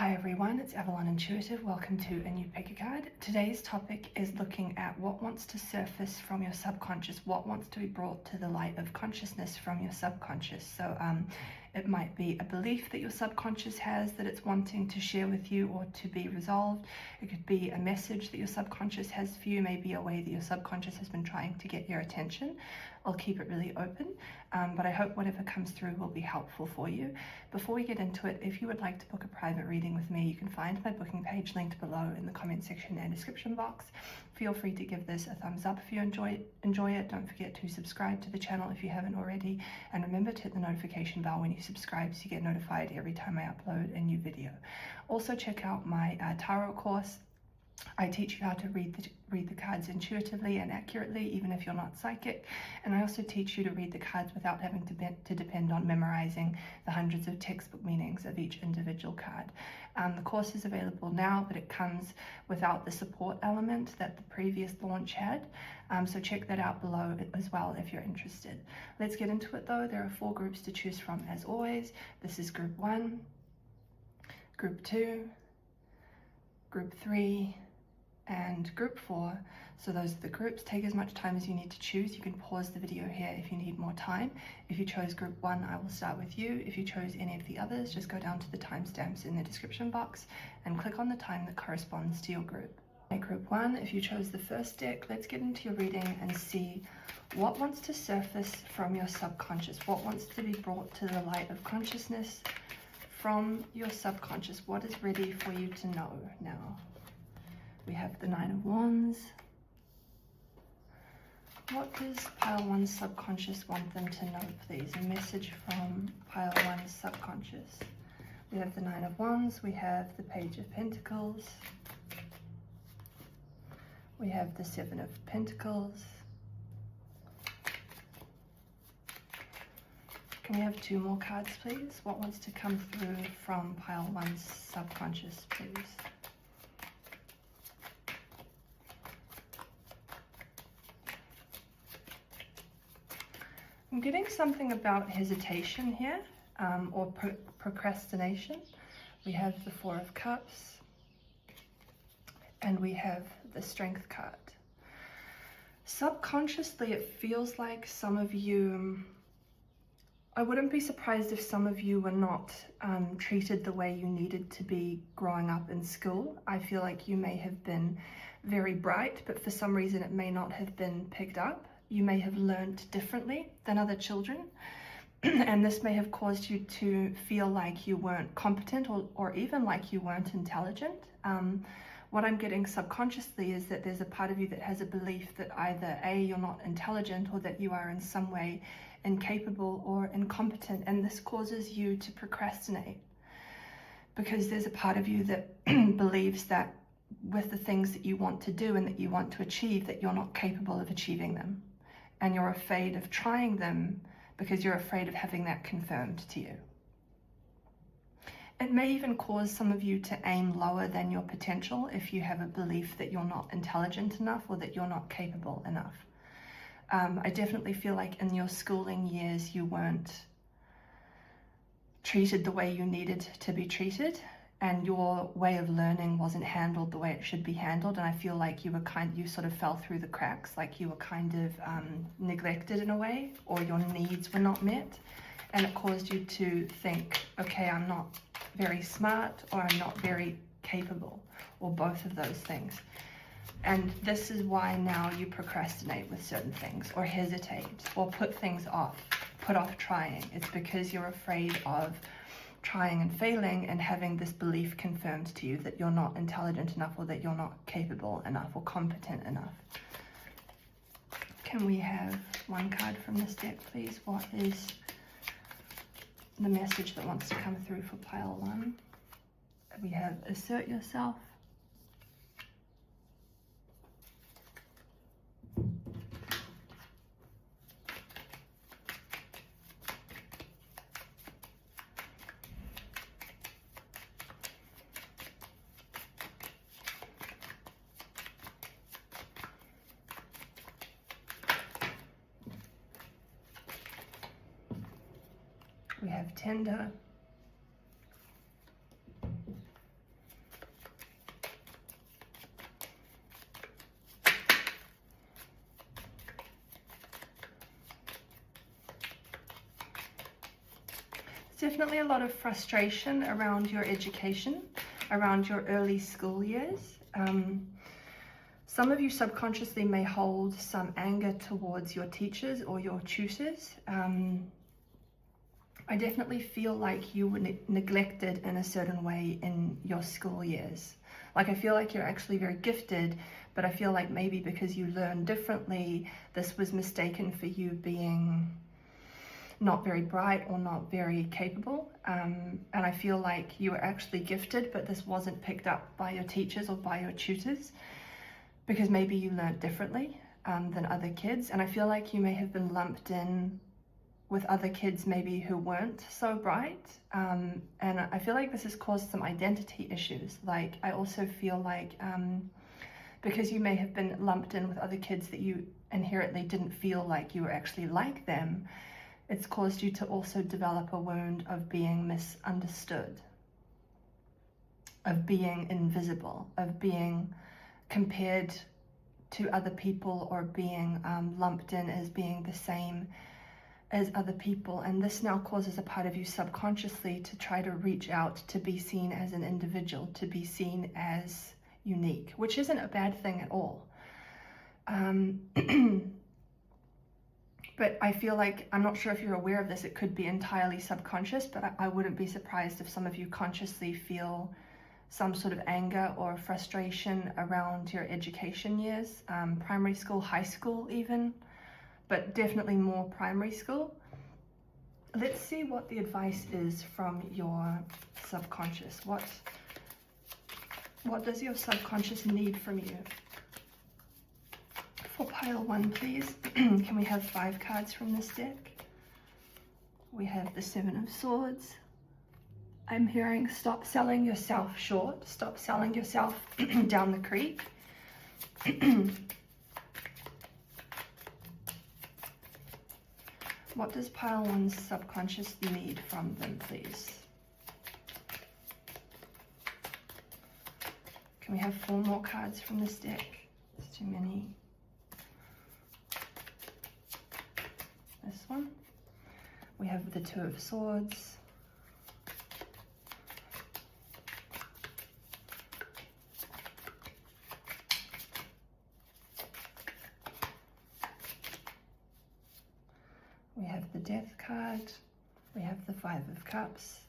Hi everyone, it's Avalon Intuitive. Welcome to a new pick a card. Today's topic is looking at what wants to surface from your subconscious, what wants to be brought to the light of consciousness from your subconscious. So it might be a belief that your subconscious has that it's wanting to share with you or to be resolved. It could be a message that your subconscious has for you, maybe a way that your subconscious has been trying to get your attention. I'll keep it really open, but I hope whatever comes through will be helpful for you. Before we get into it, if you would like to book a private reading with me, you can find my booking page linked below in the comment section and description box. Feel free to give this a thumbs up if you enjoy it. Don't forget to subscribe to the channel if you haven't already, and remember to hit the notification bell when you subscribe so you get notified every time I upload a new video. Also check out my tarot course. I teach you how to read the cards intuitively and accurately, even if you're not psychic. And I also teach you to read the cards without having to depend on memorizing the hundreds of textbook meanings of each individual card. The course is available now, but it comes without the support element that the previous launch had. So check that out below as well if you're interested. Let's get into it though. There are 4 groups to choose from as always. This is group 1, group 2, group 3, and group 4. So those are the groups. Take as much time as you need to choose. You can pause the video here if you need more time. If you chose group 1, I will start with you. If you chose any of the others, just go down to the timestamps in the description box and click on the time that corresponds to your group. Group 1, if you chose the first deck, let's get into your reading and see what wants to surface from your subconscious, what wants to be brought to the light of consciousness from your subconscious. What is ready for you to know now? We have the 9 of Wands. What does Pile 1's subconscious want them to know, please? A message from Pile 1's subconscious. We have the 9 of Wands. We have the Page of Pentacles. We have the 7 of Pentacles. Can we have 2 more cards, please? What wants to come through from Pile 1's subconscious, please? I'm getting something about hesitation here, or procrastination. We have the 4 of Cups, and we have the Strength card. Subconsciously, it feels like some of you, I wouldn't be surprised if some of you were not treated the way you needed to be growing up in school. I feel like you may have been very bright, but for some reason it may not have been picked up. You may have learned differently than other children, and this may have caused you to feel like you weren't competent or even like you weren't intelligent. What I'm getting subconsciously is that there's a part of you that has a belief that either A, you're not intelligent, or that you are in some way incapable or incompetent, and this causes you to procrastinate because there's a part of you that believes that with the things that you want to do and that you want to achieve, that you're not capable of achieving them. And you're afraid of trying them because you're afraid of having that confirmed to you. It may even cause some of you to aim lower than your potential if you have a belief that you're not intelligent enough or that you're not capable enough. I definitely feel like in your schooling years you weren't treated the way you needed to be treated, and your way of learning wasn't handled the way it should be handled, and I feel like you sort of fell through the cracks, like you were kind of neglected in a way, or your needs were not met, and it caused you to think, okay, I'm not very smart, or I'm not very capable, or both of those things. And this is why now you procrastinate with certain things, or hesitate, or put things off, put off trying. It's because you're afraid of trying and failing and having this belief confirmed to you that you're not intelligent enough, or that you're not capable enough or competent enough. Can we have 1 card from this deck, please? What is the message that wants to come through for Pile 1? We have Assert Yourself. We have Tender. definitely a lot of frustration around your education, around your early school years. Some of you subconsciously may hold some anger towards your teachers or your tutors. I definitely feel like you were neglected in a certain way in your school years. Like, I feel like you're actually very gifted, but I feel like maybe because you learn differently, this was mistaken for you being not very bright or not very capable. And I feel like you were actually gifted, but this wasn't picked up by your teachers or by your tutors because maybe you learned differently than other kids. And I feel like you may have been lumped in with other kids maybe who weren't so bright. And I feel like this has caused some identity issues. Like, I also feel like because you may have been lumped in with other kids that you inherently didn't feel like you were actually like them, it's caused you to also develop a wound of being misunderstood, of being invisible, of being compared to other people, or being lumped in as being the same as other people. And this now causes a part of you subconsciously to try to reach out to be seen as an individual, to be seen as unique, which isn't a bad thing at all. But I feel like, I'm not sure if you're aware of this, it could be entirely subconscious, but I wouldn't be surprised if some of you consciously feel some sort of anger or frustration around your education years, primary school, high school even, but definitely more primary school. Let's see what the advice is from your subconscious. What does your subconscious need from you? For pile 1, please. Can we have 5 cards from this deck? We have the 7 of Swords. I'm hearing stop selling yourself short. Stop selling yourself down the creek. What does pile 1's subconscious need from them, please? Can we have 4 more cards from this deck? It's too many. This one. We have the 2 of Swords. We have the Death card. We have the 5 of Cups.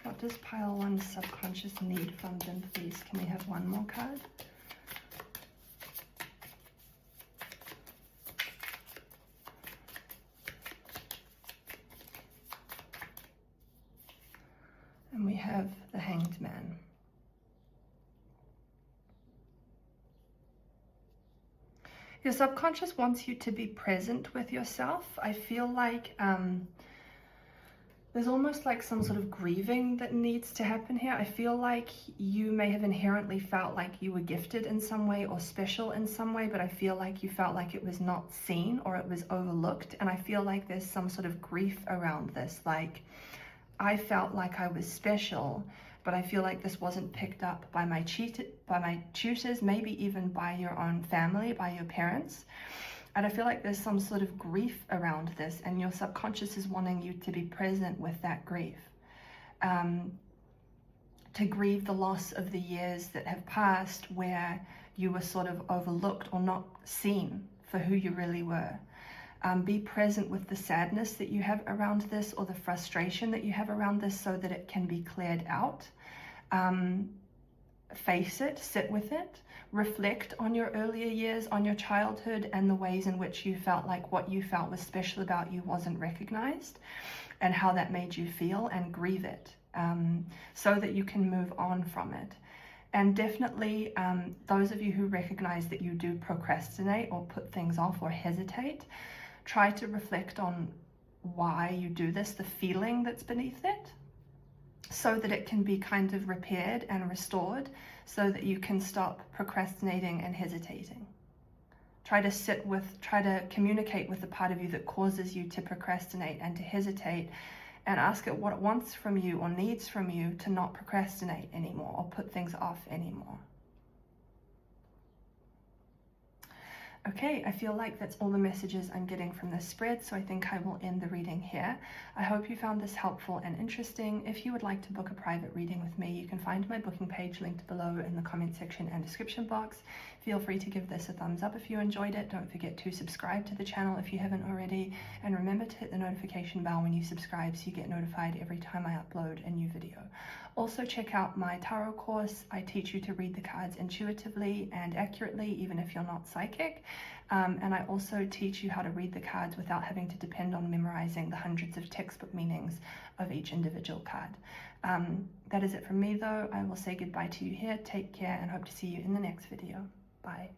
What does pile 1's subconscious need from them, please? Can we have 1 more card? And we have the Hanged Man. Your subconscious wants you to be present with yourself. I feel like there's almost like some sort of grieving that needs to happen here. I feel like you may have inherently felt like you were gifted in some way or special in some way, but I feel like you felt like it was not seen or it was overlooked. And I feel like there's some sort of grief around this. Like, I felt like I was special, but I feel like this wasn't picked up by my tutors, maybe even by your own family, by your parents. And I feel like there's some sort of grief around this, and your subconscious is wanting you to be present with that grief. To grieve the loss of the years that have passed where you were sort of overlooked or not seen for who you really were. Be present with the sadness that you have around this, or the frustration that you have around this, so that it can be cleared out. Face it, sit with it, reflect on your earlier years, on your childhood, and the ways in which you felt like what you felt was special about you wasn't recognized, and how that made you feel, and grieve it, so that you can move on from it. And definitely those of you who recognize that you do procrastinate or put things off or hesitate, try to reflect on why you do this, the feeling that's beneath it, so that it can be kind of repaired and restored, so that you can stop procrastinating and hesitating. Try to communicate with the part of you that causes you to procrastinate and to hesitate, and ask it what it wants from you or needs from you to not procrastinate anymore or put things off anymore. Okay, I feel like that's all the messages I'm getting from this spread, so I think I will end the reading here. I hope you found this helpful and interesting. If you would like to book a private reading with me, you can find my booking page linked below in the comment section and description box. Feel free to give this a thumbs up if you enjoyed it. Don't forget to subscribe to the channel if you haven't already, and remember to hit the notification bell when you subscribe so you get notified every time I upload a new video. Also check out my tarot course. I teach you to read the cards intuitively and accurately, even if you're not psychic. And I also teach you how to read the cards without having to depend on memorizing the hundreds of textbook meanings of each individual card. That is it from me though. I will say goodbye to you here. Take care and hope to see you in the next video. Bye.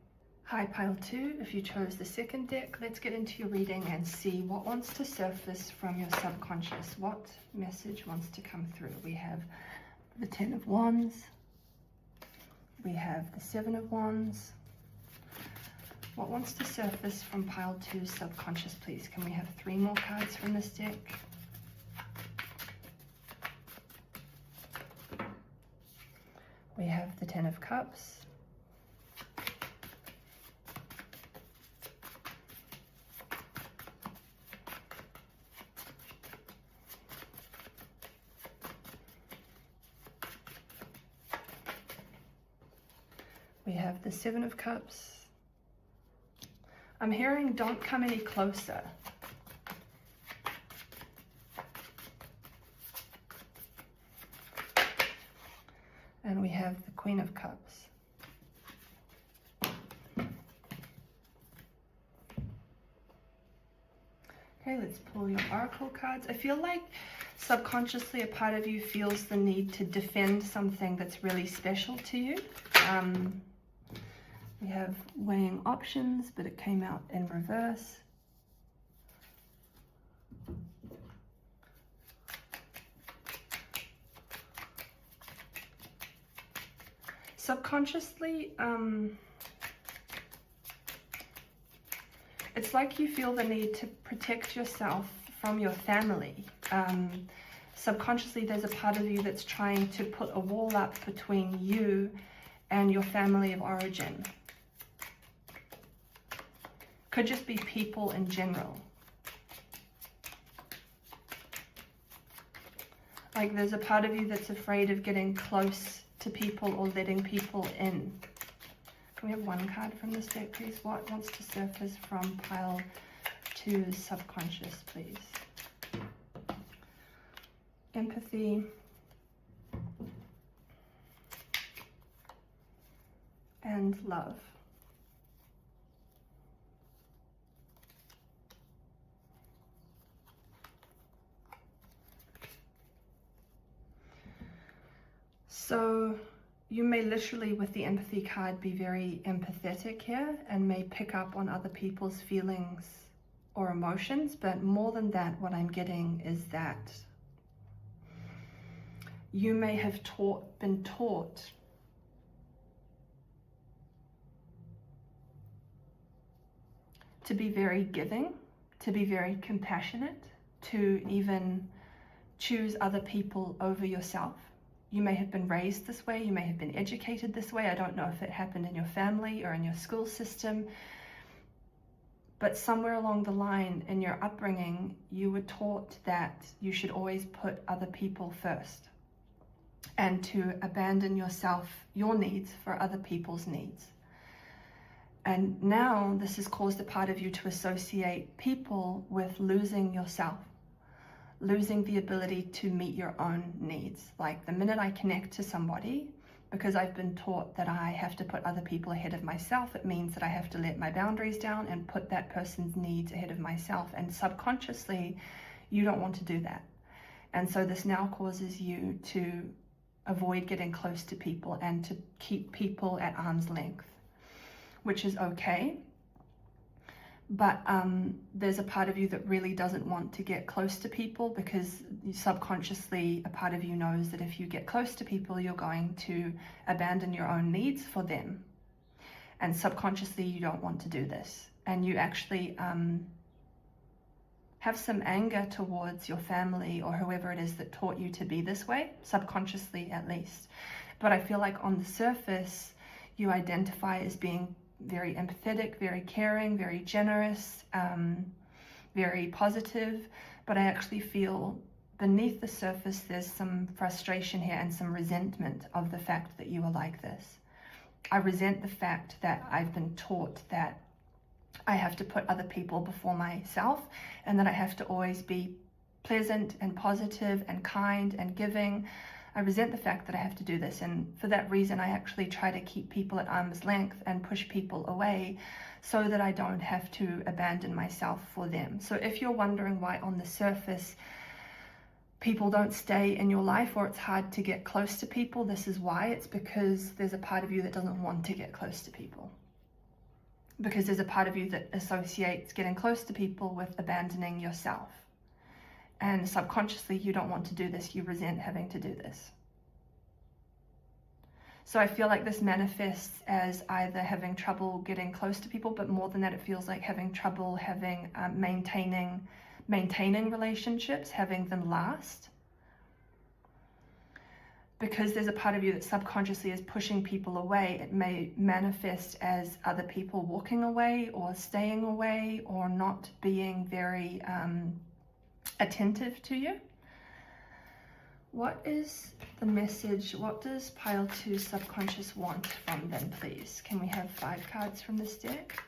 Hi Pile 2, if you chose the second deck, let's get into your reading and see what wants to surface from your subconscious. What message wants to come through? We have the 10 of Wands, we have the 7 of Wands. What wants to surface from Pile 2's subconscious, please? Can we have 3 more cards from this deck? We have the 10 of Cups, we have the 7 of Cups. I'm hearing don't come any closer. And we have the Queen of Cups. Okay, let's pull your oracle cards. I feel like subconsciously a part of you feels the need to defend something that's really special to you. We have weighing options, but it came out in reverse. Subconsciously, it's like you feel the need to protect yourself from your family. Subconsciously, there's a part of you that's trying to put a wall up between you and your family of origin. Could just be people in general. Like there's a part of you that's afraid of getting close to people or letting people in. Can we have 1 card from this deck, please? What wants to surface from Pile 2's subconscious, please? Empathy. And love. So you may literally, with the empathy card, be very empathetic here and may pick up on other people's feelings or emotions, but more than that, what I'm getting is that you may have been taught to be very giving, to be very compassionate, to even choose other people over yourself. You may have been raised this way, you may have been educated this way. I don't know if it happened in your family or in your school system, but somewhere along the line in your upbringing, you were taught that you should always put other people first and to abandon yourself, your needs for other people's needs. And now this has caused a part of you to associate people with losing yourself, losing the ability to meet your own needs. Like the minute I connect to somebody, because I've been taught that I have to put other people ahead of myself, it means that I have to let my boundaries down and put that person's needs ahead of myself. And subconsciously, you don't want to do that. And so this now causes you to avoid getting close to people and to keep people at arm's length, which is okay. But there's a part of you that really doesn't want to get close to people, because subconsciously a part of you knows that if you get close to people, you're going to abandon your own needs for them. And subconsciously you don't want to do this. And you actually have some anger towards your family or whoever it is that taught you to be this way, subconsciously at least. But I feel like on the surface, you identify as being very empathetic, very caring, very generous, very positive, but I actually feel beneath the surface there's some frustration here and some resentment of the fact that you are like this. I resent the fact that I've been taught that I have to put other people before myself, and that I have to always be pleasant and positive and kind and giving. I resent the fact that I have to do this, and for that reason I actually try to keep people at arm's length and push people away so that I don't have to abandon myself for them. So if you're wondering why on the surface people don't stay in your life, or it's hard to get close to people, this is why. It's because there's a part of you that doesn't want to get close to people. Because there's a part of you that associates getting close to people with abandoning yourself. And subconsciously, you don't want to do this. You resent having to do this. So I feel like this manifests as either having trouble getting close to people, but more than that, it feels like having trouble maintaining relationships, having them last. Because there's a part of you that subconsciously is pushing people away, it may manifest as other people walking away or staying away or not being very attentive to you. What is the message? What does pile 2 subconscious want from them, please? Can we have 5 cards from this deck?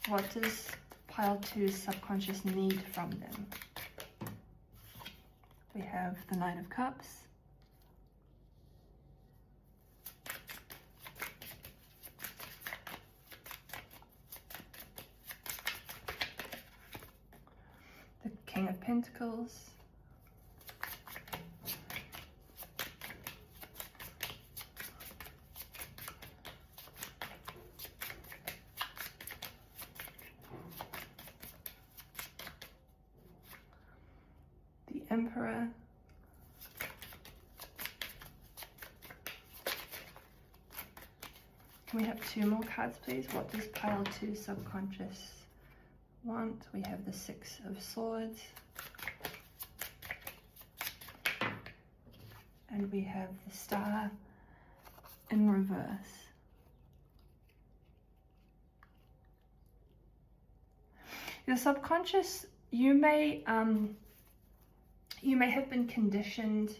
What does pile 2 subconscious need from them? We have the Knight of Cups. The King of Pentacles. The Emperor. Can we have 2 more cards, please? What does pile 2 subconscious want? We have the 6 of Swords. And we have the Star in reverse. Your subconscious, you may have been conditioned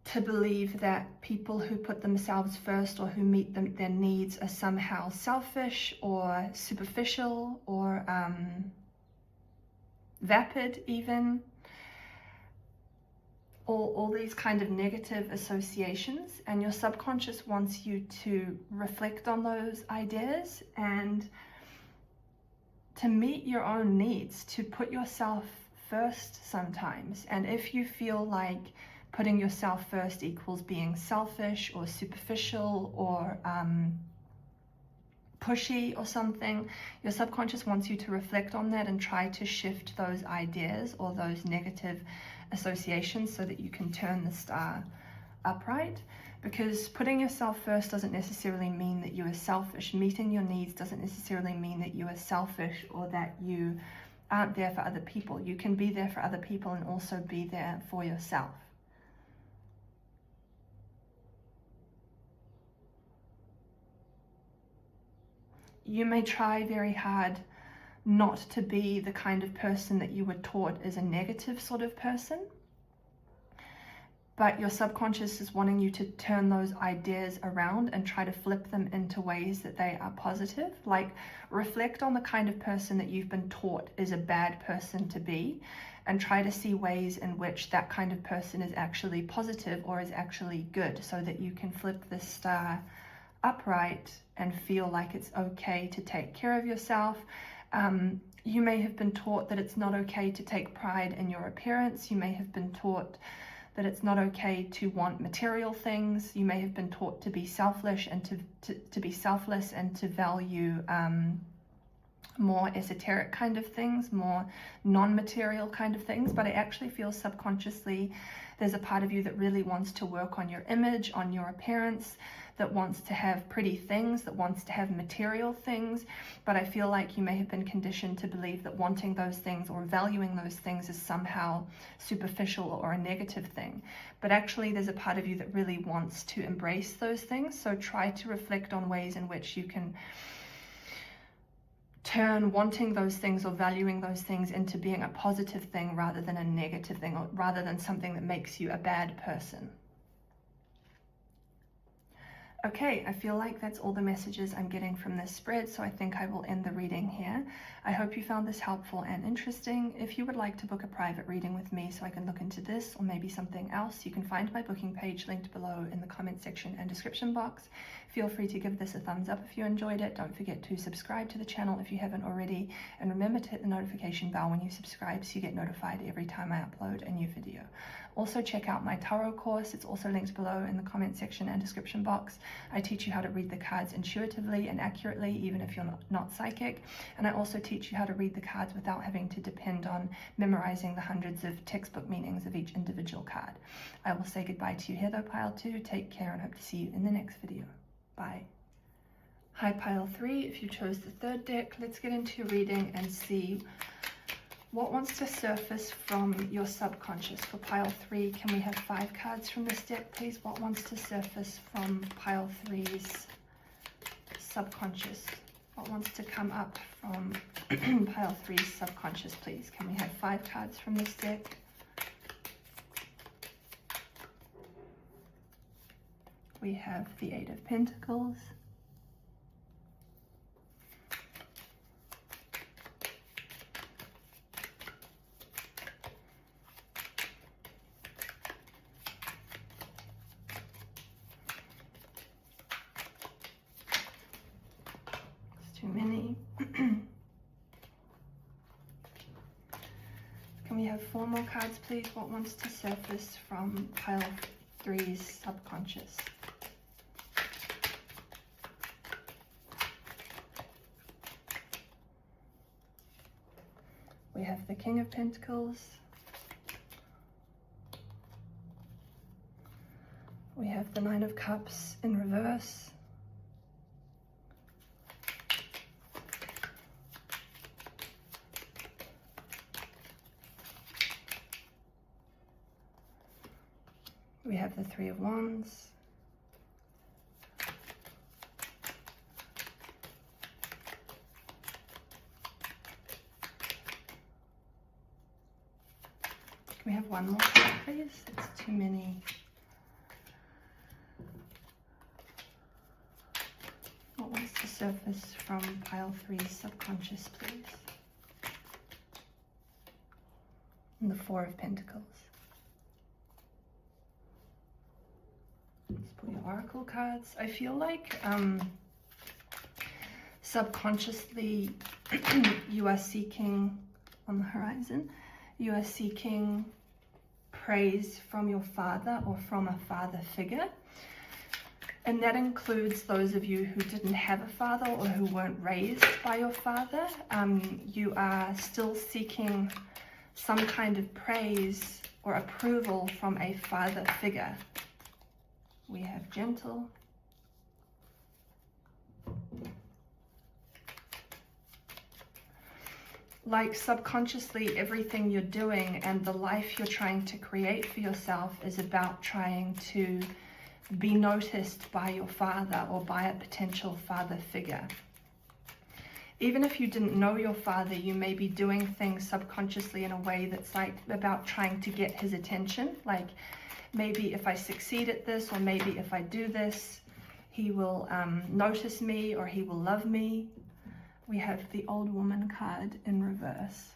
to believe that people who put themselves first or who meet their needs are somehow selfish or superficial or vapid even. All these kind of negative associations, and your subconscious wants you to reflect on those ideas and to meet your own needs, to put yourself first sometimes. And if you feel like putting yourself first equals being selfish or superficial or pushy or something, your subconscious wants you to reflect on that and try to shift those ideas or those negative associations so that you can turn the star upright. Because putting yourself first doesn't necessarily mean that you are selfish. Meeting your needs doesn't necessarily mean that you are selfish or that you aren't there for other people. You can be there for other people and also be there for yourself. You may try very hard not to be the kind of person that you were taught is a negative sort of person, but your subconscious is wanting you to turn those ideas around and try to flip them into ways that they are positive. Like, reflect on the kind of person that you've been taught is a bad person to be, and try to see ways in which that kind of person is actually positive or is actually good, so that you can flip the star upright and feel like it's okay to take care of yourself. You may have been taught that it's not okay to take pride in your appearance. You may have been taught that it's not okay to want material things. You may have been taught to be selfish and to be selfless and to value more esoteric kind of things, more non-material kind of things. But I actually feel subconsciously there's a part of you that really wants to work on your image, on your appearance, that wants to have pretty things, that wants to have material things, but I feel like you may have been conditioned to believe that wanting those things or valuing those things is somehow superficial or a negative thing. But actually there's a part of you that really wants to embrace those things. So try to reflect on ways in which you can turn wanting those things or valuing those things into being a positive thing rather than a negative thing, or rather than something that makes you a bad person. Okay, I feel like that's all the messages I'm getting from this spread, so I think I will end the reading here. I hope you found this helpful and interesting. If you would like to book a private reading with me so I can look into this or maybe something else, you can find my booking page linked below in the comment section and description box. Feel free to give this a thumbs up if you enjoyed it. Don't forget to subscribe to the channel if you haven't already, and remember to hit the notification bell when you subscribe so you get notified every time I upload a new video. Also check out my tarot course. It's also linked below in the comment section and description box. I teach you how to read the cards intuitively and accurately, even if you're not psychic. And I also teach you how to read the cards without having to depend on memorizing the hundreds of textbook meanings of each individual card. I will say goodbye to you here though, Pile 2. Take care and hope to see you in the next video. Bye. Hi Pile 3, if you chose the third deck, let's get into your reading and see what wants to surface from your subconscious. For Pile 3, can we have 5 cards from this deck, please? What wants to surface from Pile 3's subconscious? What wants to come up from Pile 3's subconscious, please? Can we have 5 cards from this deck? We have the 8 of Pentacles. Too many. Can we have 4 more cards, please? What wants to surface from Pile 3's subconscious? We have the King of Pentacles. We have the 9 of Cups in reverse. We have the 3 of Wands. Can we have 1 more card, please? It's too many. What wants to surface from Pile 3's subconscious, please? And the 4 of Pentacles. Let's pull your oracle cards. I feel like subconsciously you are seeking, on the horizon, you are seeking praise from your father or from a father figure. And that includes those of you who didn't have a father or who weren't raised by your father. You are still seeking some kind of praise or approval from a father figure. We have gentle. Like subconsciously, everything you're doing and the life you're trying to create for yourself is about trying to be noticed by your father or by a potential father figure. Even if you didn't know your father, you may be doing things subconsciously in a way that's like about trying to get his attention. Like, maybe if I succeed at this, or maybe if I do this, he will notice me or he will love me. We have the Old Woman card in reverse.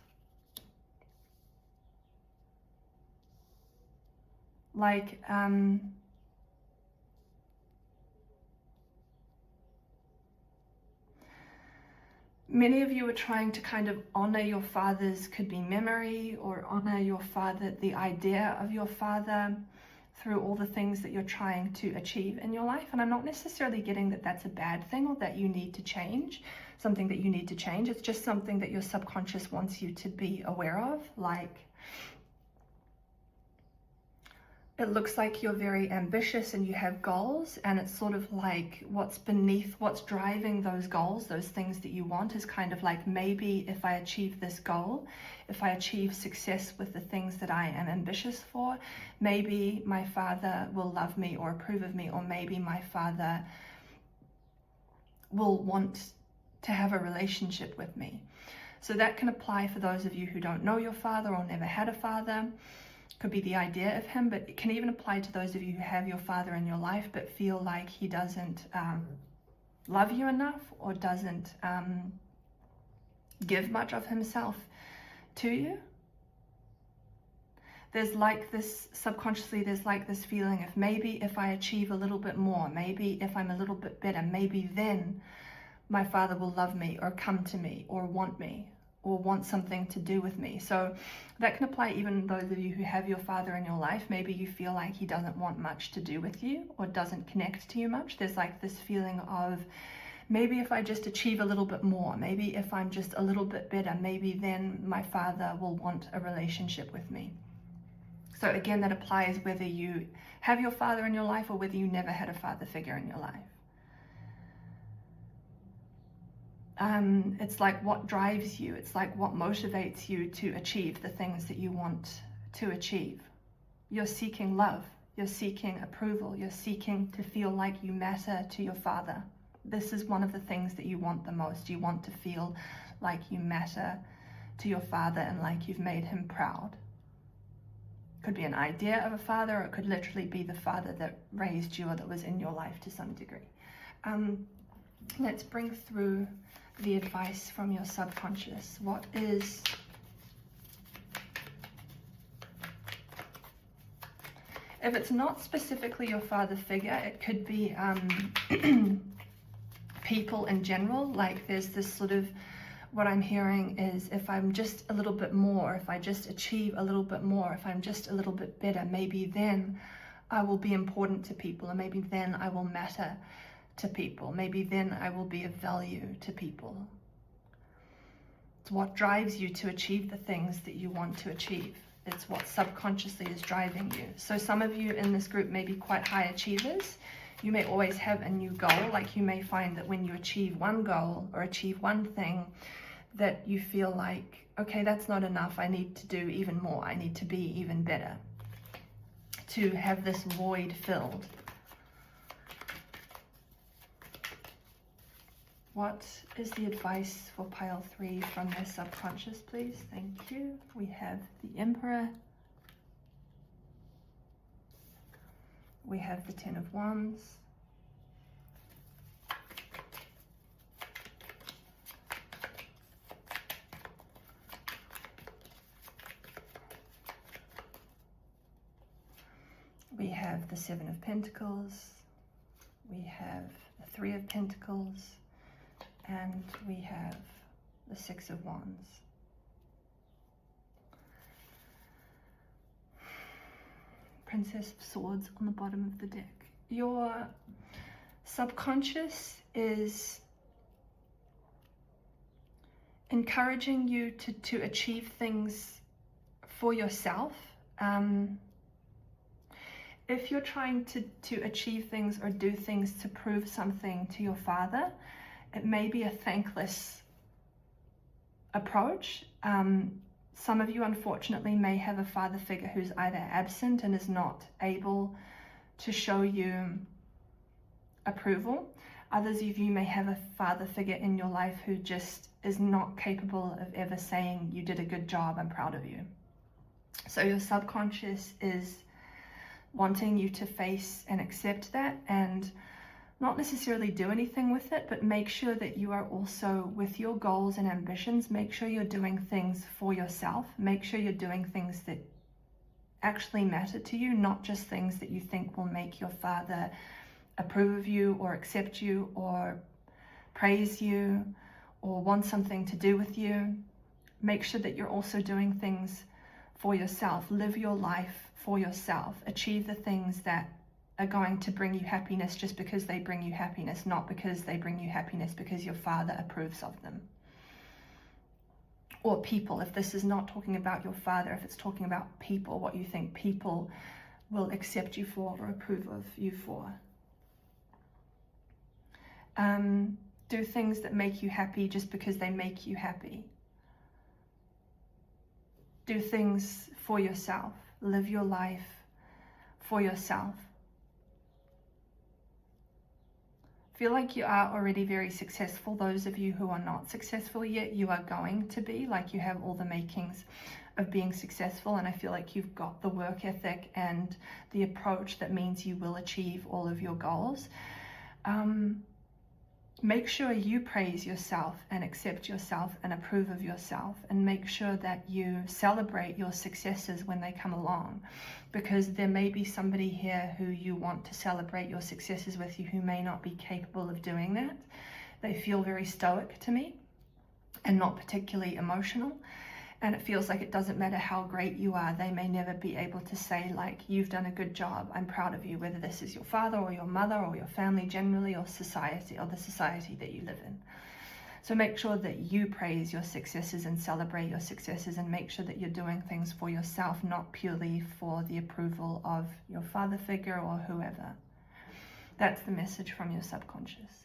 Like, many of you are trying to kind of honor your father's, could be memory, or honor your father, the idea of your father, through all the things that you're trying to achieve in your life. And I'm not necessarily getting that that's a bad thing or that you need to change, something that you need to change. It's just something that your subconscious wants you to be aware of. Like, it looks like you're very ambitious and you have goals, and it's sort of like what's beneath, what's driving those goals, those things that you want, is kind of like, maybe if I achieve this goal, if I achieve success with the things that I am ambitious for, maybe my father will love me or approve of me, or maybe my father will want to have a relationship with me. So that can apply for those of you who don't know your father or never had a father. Could be the idea of him, but it can even apply to those of you who have your father in your life but feel like he doesn't love you enough, or doesn't give much of himself to you. There's like this, subconsciously, there's like this feeling of, maybe if I achieve a little bit more, maybe if I'm a little bit better, maybe then my father will love me or come to me or want something to do with me. So that can apply even those of you who have your father in your life. Maybe you feel like he doesn't want much to do with you or doesn't connect to you much. There's like this feeling of, maybe if I just achieve a little bit more, maybe if I'm just a little bit better, maybe then my father will want a relationship with me. So again, that applies whether you have your father in your life or whether you never had a father figure in your life. It's like what drives you. It's like what motivates you to achieve the things that you want to achieve. You're seeking love. You're seeking approval. You're seeking to feel like you matter to your father. This is one of the things that you want the most. You want to feel like you matter to your father and like you've made him proud. Could be an idea of a father, or it could literally be the father that raised you or that was in your life to some degree. Let's bring through the advice from your subconscious. What is if it's not specifically your father figure, it could be people in general. Like there's this sort of, what I'm hearing is, if I'm just a little bit more, if I just achieve a little bit more, if I'm just a little bit better, maybe then I will be important to people, or maybe then I will matter to people, maybe then I will be of value to people. It's what drives you to achieve the things that you want to achieve. It's what subconsciously is driving you. So some of you in this group may be quite high achievers. You may always have a new goal. Like you may find that when you achieve one goal or achieve one thing, that you feel like, okay, that's not enough. I need to do even more. I need to be even better to have this void filled. What is the advice for pile 3 from their subconscious, please? Thank you. We have the Emperor. We have the 10 of Wands. We have the 7 of Pentacles. We have the 3 of Pentacles. And we have the 6 of Wands. Princess of Swords on the bottom of the deck. Your subconscious is encouraging you to achieve things for yourself. If you're trying to achieve things or do things to prove something to your father, it may be a thankless approach. Some of you, unfortunately, may have a father figure who's either absent and is not able to show you approval. Others of you may have a father figure in your life who just is not capable of ever saying, you did a good job, I'm proud of you. So your subconscious is wanting you to face and accept that, and not necessarily do anything with it, but make sure that you are also, with your goals and ambitions, make sure you're doing things for yourself. Make sure you're doing things that actually matter to you, not just things that you think will make your father approve of you or accept you or praise you or want something to do with you. Make sure that you're also doing things for yourself. Live your life for yourself. Achieve the things that are going to bring you happiness just because they bring you happiness, not because they bring you happiness because your father approves of them. Or people, if this is not talking about your father, if it's talking about people, what you think people will accept you for or approve of you for. Do things that make you happy just because they make you happy. Do things for yourself. Live your life for yourself. Feel like you are already very successful. Those of you who are not successful yet, you are going to be. Like, you have all the makings of being successful, and I feel like you've got the work ethic and the approach that means you will achieve all of your goals. Make sure you praise yourself and accept yourself and approve of yourself, and make sure that you celebrate your successes when they come along, because there may be somebody here who you want to celebrate your successes with you who may not be capable of doing that. They feel very stoic to me and not particularly emotional. And it feels like it doesn't matter how great you are, they may never be able to say, like, you've done a good job, I'm proud of you, whether this is your father or your mother or your family generally, or society, or the society that you live in. So make sure that you praise your successes and celebrate your successes, and make sure that you're doing things for yourself, not purely for the approval of your father figure or whoever. That's the message from your subconscious.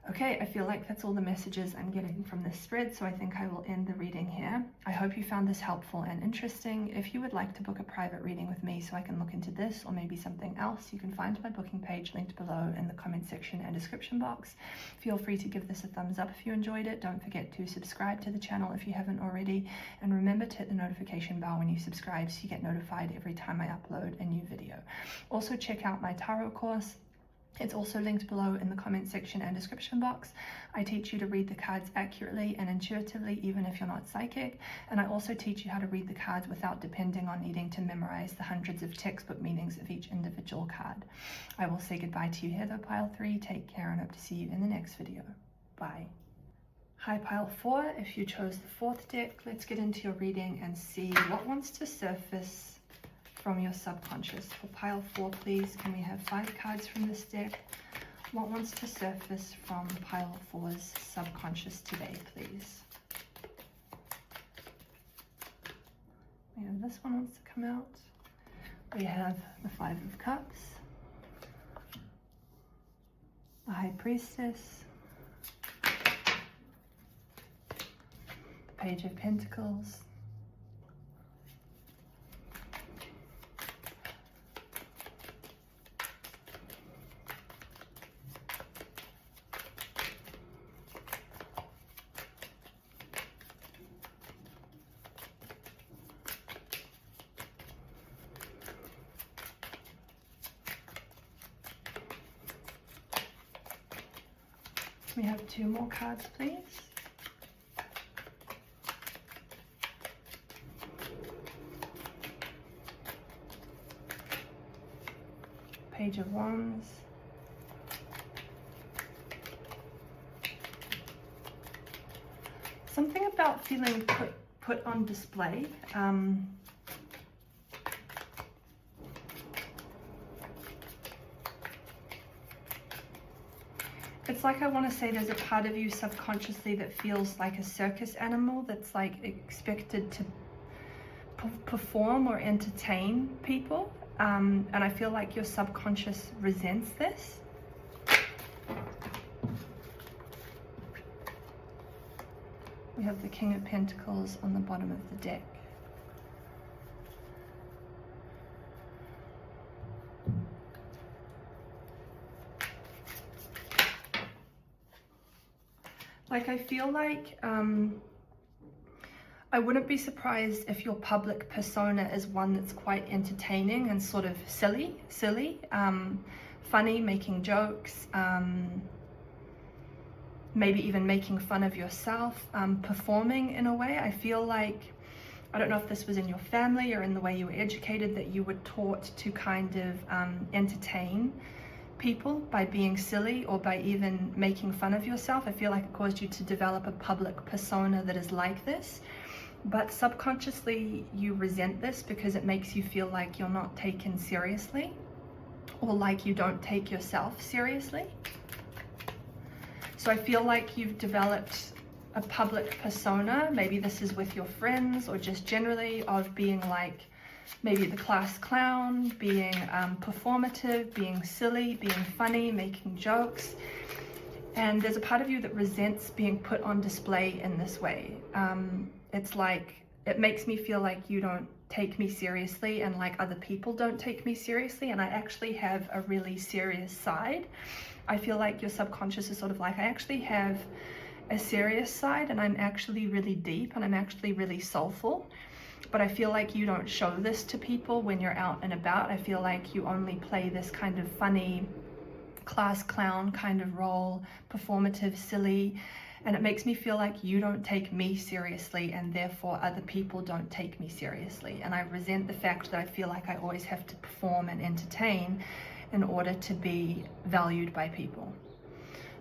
Okay, I feel like that's all the messages I'm getting from this spread, so I think I will end the reading here. I hope you found this helpful and interesting. If you would like to book a private reading with me so I can look into this or maybe something else, you can find my booking page linked below in the comment section and description box. Feel free to give this a thumbs up if you enjoyed it. Don't forget to subscribe to the channel if you haven't already, and remember to hit the notification bell when you subscribe so you get notified every time I upload a new video. Also, check out my tarot course. It's also linked below in the comment section and description box. I teach you to read the cards accurately and intuitively, even if you're not psychic. And I also teach you how to read the cards without depending on needing to memorize the hundreds of textbook meanings of each individual card. I will say goodbye to you here though, Pile 3. Take care and hope to see you in the next video. Bye. Hi, Pile 4. If you chose the 4th deck, let's get into your reading and see what wants to surface from your subconscious. For Pile 4, please, can we have 5 cards from this deck? What wants to surface from Pile 4's subconscious today, please? We have this one wants to come out. We have the 5 of Cups, the High Priestess, the Page of Pentacles, we have 2 more cards, please. Page of Wands. Something about feeling put on display. It's like, I want to say there's a part of you subconsciously that feels like a circus animal that's like expected to perform or entertain people. And I feel like your subconscious resents this. We have the King of Pentacles on the bottom of the deck. Like, I feel like I wouldn't be surprised if your public persona is one that's quite entertaining and sort of silly, funny, making jokes, maybe even making fun of yourself, performing in a way. I feel like, I don't know if this was in your family or in the way you were educated, that you were taught to kind of entertain people by being silly or by even making fun of yourself. I feel like it caused you to develop a public persona that is like this, but subconsciously you resent this because it makes you feel like you're not taken seriously, or like you don't take yourself seriously. So I feel like you've developed a public persona, maybe this is with your friends or just generally, of being like maybe the class clown, being performative, being silly, being funny, making jokes. And there's a part of you that resents being put on display in this way. It's like, it makes me feel like you don't take me seriously, and like other people don't take me seriously, and I actually have a really serious side. I feel like your subconscious is sort of like, I actually have a serious side, and I'm actually really deep, and I'm actually really soulful, but I feel like you don't show this to people when you're out and about. I feel like you only play this kind of funny class clown kind of role, performative, silly, and it makes me feel like you don't take me seriously, and therefore other people don't take me seriously. And I resent the fact that I feel like I always have to perform and entertain in order to be valued by people.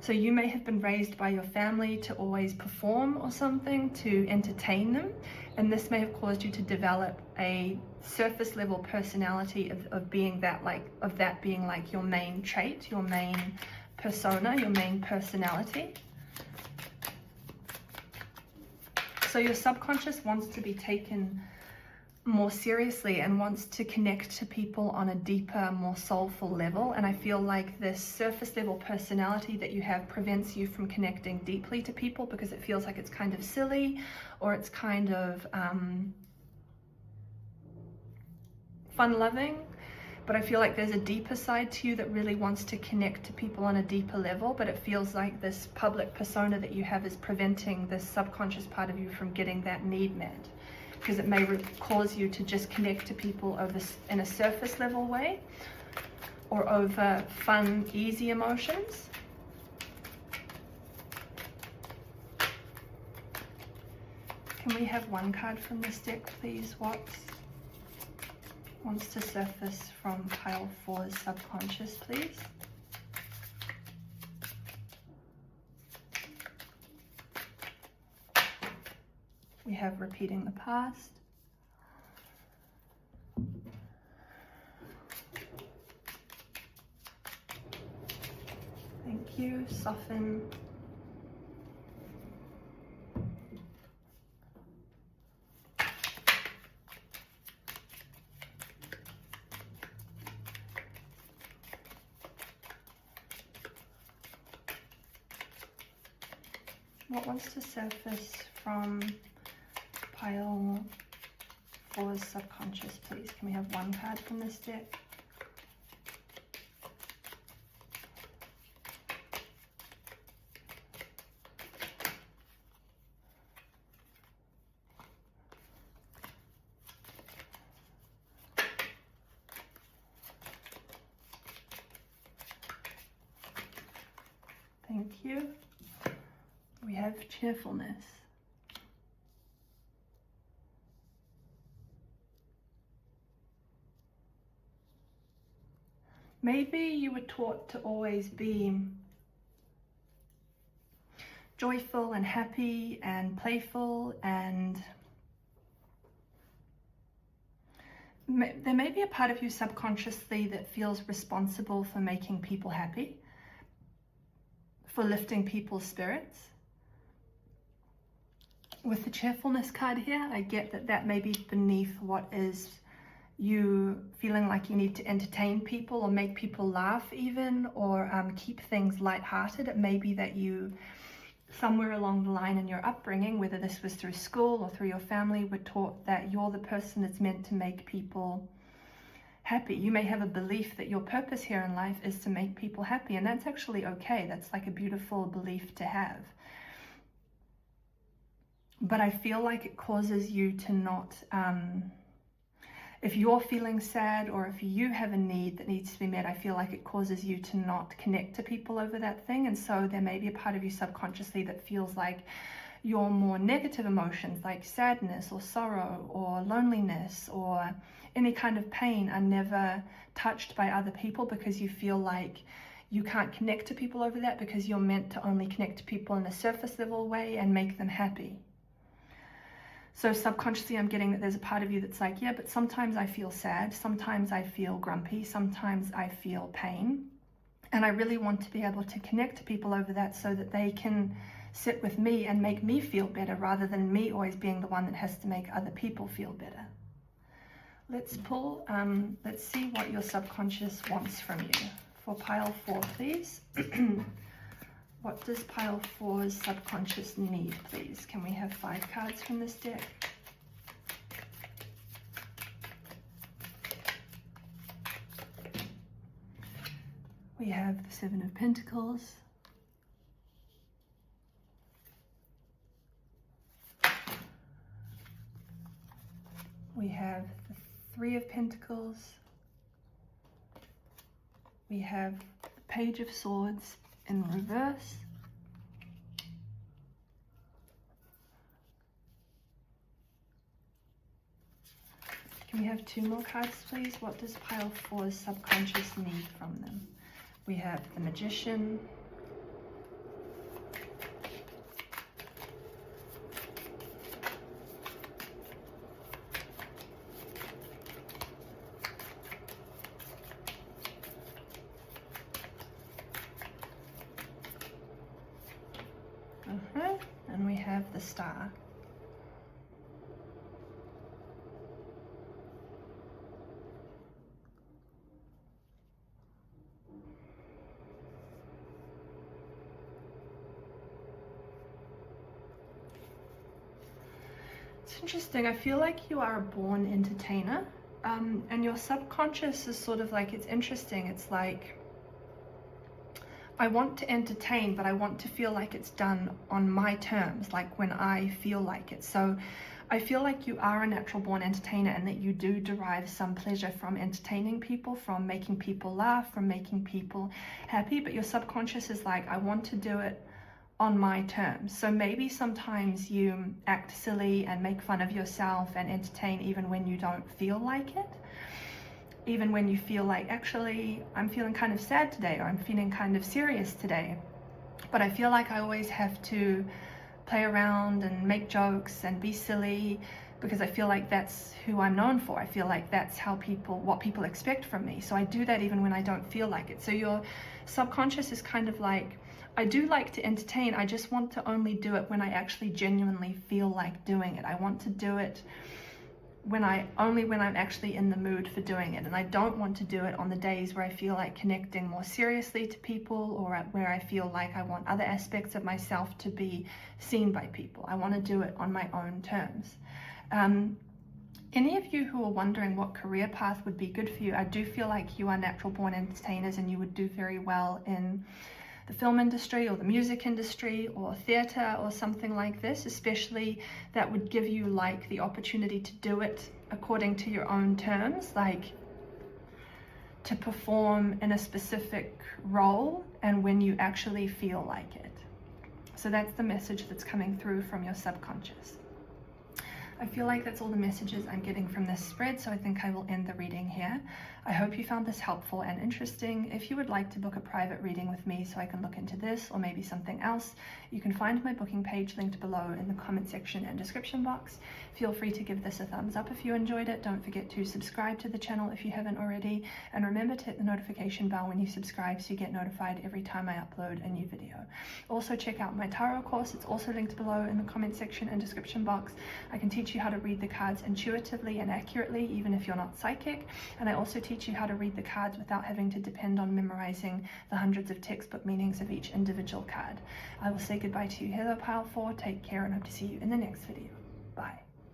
So you may have been raised by your family to always perform or something, to entertain them, and this may have caused you to develop a surface level personality of being that, like, of that being like your main trait, your main persona, your main personality. So your subconscious wants to be taken more seriously and wants to connect to people on a deeper, more soulful level. And I feel like this surface level personality that you have prevents you from connecting deeply to people, because it feels like it's kind of silly, or it's kind of fun-loving. But I feel like there's a deeper side to you that really wants to connect to people on a deeper level, but it feels like this public persona that you have is preventing this subconscious part of you from getting that need met, because it may cause you to just connect to people over in a surface level way, or over fun, easy emotions. Can we have one card from this deck, please? What wants to surface from pile 4's subconscious, please? We have repeating the past. Thank you. Soften. What wants to surface from pile 4's subconscious, please? Can we have one card from this deck? Thank you. We have cheerfulness. Maybe you were taught to always be joyful and happy and playful, and there may be a part of you subconsciously that feels responsible for making people happy, for lifting people's spirits. With the cheerfulness card here, I get that that may be beneath what is you feeling like you need to entertain people or make people laugh even, or keep things lighthearted. It may be that you, somewhere along the line in your upbringing, whether this was through school or through your family, were taught that you're the person that's meant to make people happy. You may have a belief that your purpose here in life is to make people happy, and that's actually okay. That's like a beautiful belief to have. But I feel like it causes you to not, if you're feeling sad or if you have a need that needs to be met, I feel like it causes you to not connect to people over that thing. And so there may be a part of you subconsciously that feels like your more negative emotions like sadness or sorrow or loneliness or any kind of pain are never touched by other people, because you feel like you can't connect to people over that, because you're meant to only connect to people in a surface level way and make them happy. So subconsciously I'm getting that there's a part of you that's like, yeah, but sometimes I feel sad, sometimes I feel grumpy, sometimes I feel pain. And I really want to be able to connect to people over that so that they can sit with me and make me feel better, rather than me always being the one that has to make other people feel better. Let's pull, let's see what your subconscious wants from you. For pile 4, please. What does pile 4's subconscious need, please? Can we have 5 cards from this deck? We have the 7 of Pentacles. We have the 3 of Pentacles. We have the Page of Swords in reverse. Can we have 2 more cards, please? What does pile 4's subconscious need from them? We have the Magician. And we have the Star. It's interesting. I feel like you are a born entertainer, and your subconscious is sort of like, it's interesting. It's like, I want to entertain, but I want to feel like it's done on my terms, like when I feel like it. So I feel like you are a natural born entertainer, and that you do derive some pleasure from entertaining people, from making people laugh, from making people happy. But your subconscious is like, I want to do it on my terms. So maybe sometimes you act silly and make fun of yourself and entertain even when you don't feel like it. Even when you feel like, actually, I'm feeling kind of sad today, or I'm feeling kind of serious today. But I feel like I always have to play around and make jokes and be silly, because I feel like that's who I'm known for. I feel like that's how what people expect from me. So I do that even when I don't feel like it. So your subconscious is kind of like, I do like to entertain, I just want to only do it when I actually genuinely feel like doing it. I want to do it only when I'm actually in the mood for doing it. And I don't want to do it on the days where I feel like connecting more seriously to people, or where I feel like I want other aspects of myself to be seen by people. I want to do it on my own terms. Any of you who are wondering what career path would be good for you, I do feel like you are natural born entertainers, and you would do very well in the film industry or the music industry or theater or something like this. Especially that would give you like the opportunity to do it according to your own terms, like to perform in a specific role and when you actually feel like it. So that's the message that's coming through from your subconscious. I feel like that's all the messages I'm getting from this spread, so I think I will end the reading here. I hope you found this helpful and interesting. If you would like to book a private reading with me so I can look into this or maybe something else, you can find my booking page linked below in the comment section and description box. Feel free to give this a thumbs up if you enjoyed it. Don't forget to subscribe to the channel if you haven't already, and remember to hit the notification bell when you subscribe so you get notified every time I upload a new video. Also check out my tarot course. It's also linked below in the comment section and description box. I can teach you how to read the cards intuitively and accurately, even if you're not psychic, and I also teach you how to read the cards without having to depend on memorizing the hundreds of textbook meanings of each individual card. I will say goodbye to you here, pile 4. Take care, and hope to see you in the next video. Bye.